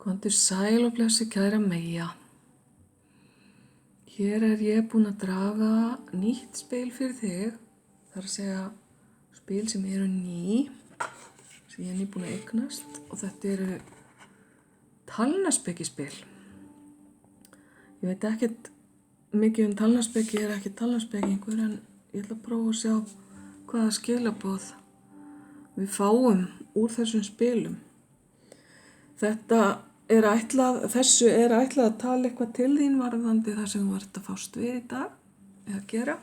Komdu sæl og blessu kæra Meyja. Hér ég búin að draga nýtt spil fyrir þig. Það er að segja spil sem eru ný, sem ég nýbúin að eignast. Og þetta eru talnaspekispil. Ég veit ekkert mikið talnaspeki, ég er ekki talnaspekingur, en ég ætla að prófa að sjá hvaða skilaboð við fáum úr þessum spilum. Þessu er ætlað að tala eitthvað til þín varðandi það sem þú ert að fást við í dag, eða gera,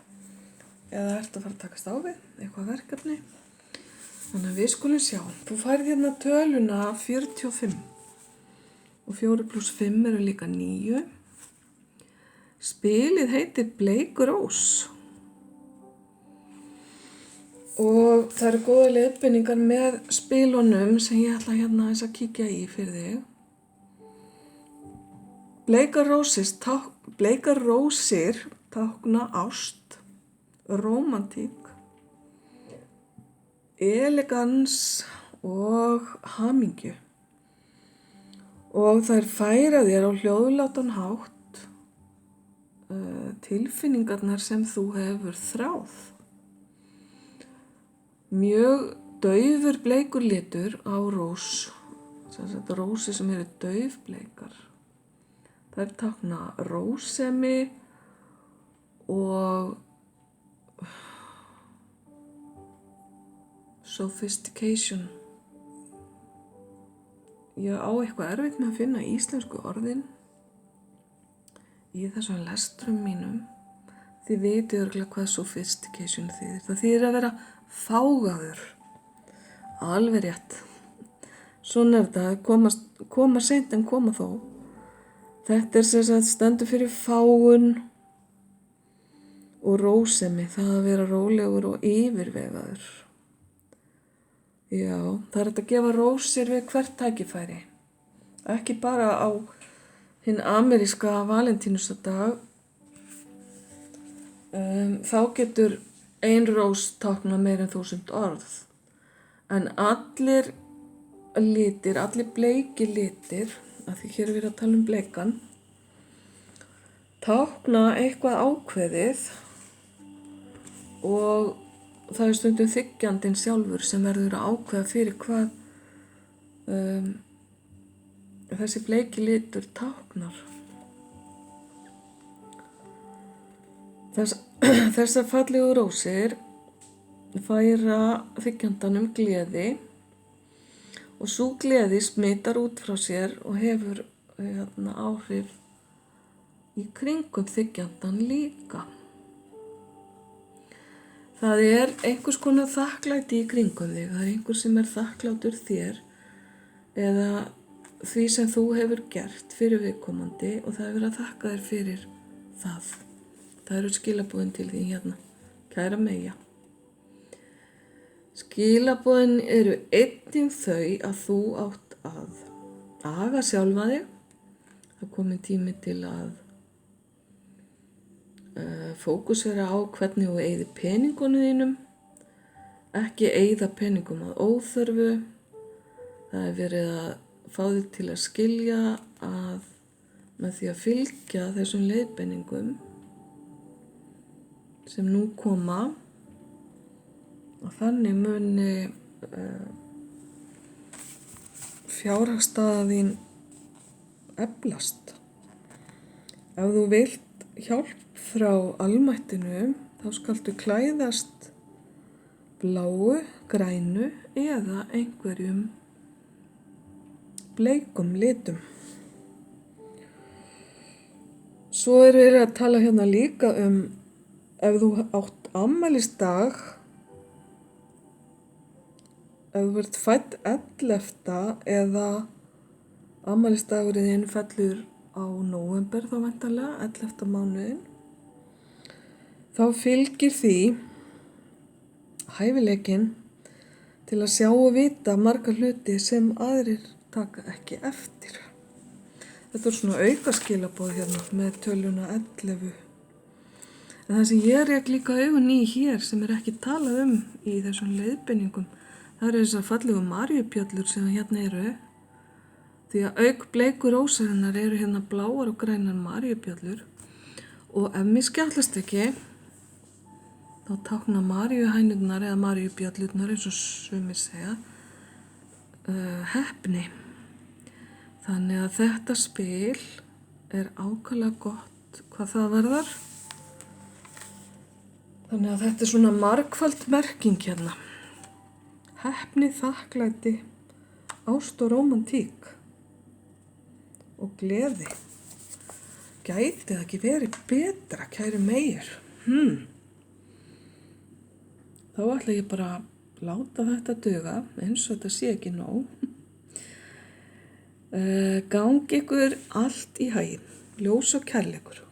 eða ert að fara að takast á við, eitthvað verkefni. Þannig að við skulum sjá. Þú færð hérna töluna 45 og 4 + 5 eru líka 9. Spilið heitir Bleik Rós. Og það eru góða leiðbeiningar með spilunum sem ég ætla hérna að kíkja í fyrir þig. Bleikar rósir tákna ást, rómantík, elegans og hamingju. Og þær færa þér á hljóðlátan hátt tilfinningarnar sem þú hefur þráð. Mjög daufur bleikur litur á rós, rósi sem eru daufbleikar. Þær tákna rósemi og sophistication. Ég á eitthvað erfitt með að finna íslensku orðin í þessum lestrum mínum. Þið vitið örugglega hvað sophistication þýðir. Það þýðir að vera fágaður. Alveg rétt. Svona er þetta, koma seint en koma þó. Þetta er sem sagt stendur fyrir fágun og rósemi, það að vera rólegur og yfirvegaður. Já, það er hægt að gefa rósir við hvert tækifæri. Ekki bara á hinn ameríska valentínusardag. Þá getur ein rós tákna meir en 1000 orð. En allir litir, allir bleiki litir, af því hér er verið að tala bleikan, tákna eitthvað ákveðið og það er stundum þiggjandinn sjálfur sem verður að ákveða fyrir hvað þessi bleiki litur táknar. Þessar fallegu rósir færa þiggjandanum gleði og sú gleði smitar út frá sér og hefur áhrif í kringum þiggjandan líka. Það er einhvers konar þakklæti í kringum þig. Það er einhver sem er þakklátur þér eða því sem þú hefur gert fyrir viðkomandi og það er verið að þakka þér fyrir það. Það eru skilaboðin til þín hérna, kæra Meyja. Skilaboðin eru einnig þau að þú átt að aga sjálfa þig. Það kominn tími til að fókusera á hvernig þú eyðir peningunum þínum. Ekki eyða peningum að óþörfu. Það er verið að fá þig til að skilja að með því að fylgja þessum leiðbeiningum sem nú koma, og þannig muni fjárhagsstaða þín eflast. Ef þú vilt hjálp frá almættinu, þá skaltu klæðast bláu, grænu eða einhverjum bleikum litum. Svo er verið að tala hérna líka ef þú átt afmælisdag, ef þú ert fædd 11. eða afmælisdagurinn þinn fellur á nóvember þá væntanlega, 11. mánuðinn, þá fylgir því hæfileikinn til að sjá og vita marga hluti sem aðrir taka ekki eftir. Þetta er svona aukaskilaboð hérna með töluna 11. En það sem ég rek líka augun í hér sem er ekki talað í þessum leiðbeiningum, það eru þessar fallegu maríubjöllur sem hérna eru. Því að auk bleiku rósarinnar eru hérna bláar og grænar maríubjöllur og ef mér skjáttlast ekki þá tákna maríuhænurnar eða maríubjöllurnar eins og sumir segja heppni. Þannig að þetta spil er ákaflega gott hvað það varðar. Þannig að þetta er svona margfald merking hérna. Heppni, þakklæti, ást og rómantík og gleði. Gæti það ekki verið betra, kæri meir? Þá ætla ég bara að láta þetta duga eins og þetta sé ekki nóg. Gangi ykkur allt í haginn, ljós og kærleikur.